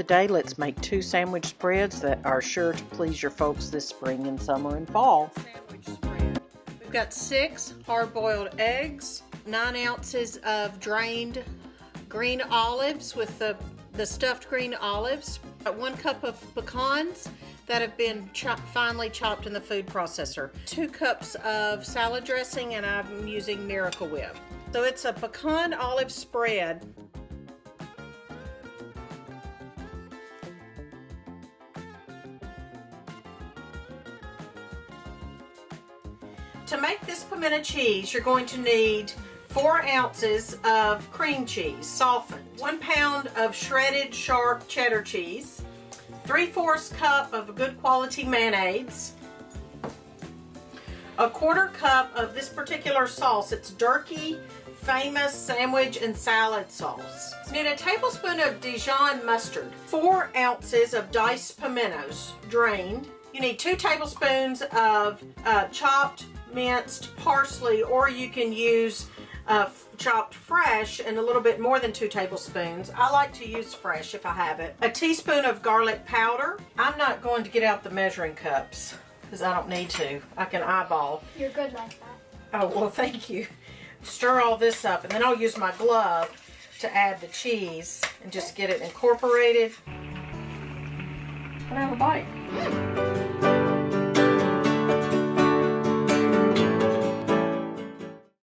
Today, let's make 2 sandwich spreads that are sure to please your folks this spring and summer and fall. We've got 6 hard-boiled eggs, 9 ounces of drained green olives with the stuffed green olives, 1 cup of pecans that have been finely chopped in the food processor, 2 cups of salad dressing, and I'm using Miracle Whip. So it's a pecan olive spread. To make this pimento cheese, you're going to need 4 ounces of cream cheese, softened, 1 pound of shredded sharp cheddar cheese, 3/4 cup of good quality mayonnaise, 1/4 cup of this particular sauce. It's Berkey famous sandwich and salad sauce. You need a tablespoon of Dijon mustard, 4 ounces of diced pimentos, drained. You need 2 tablespoons of chopped minced parsley, or you can use chopped fresh, and a little bit more than 2 tablespoons. I like to use fresh if I have it. A teaspoon of garlic powder. I'm not going to get out the measuring cups because I don't need to. I can eyeball. You're good like that. Oh, well, thank you. Stir all this up, and then I'll use my glove to add the cheese and just get it incorporated. And have a bite.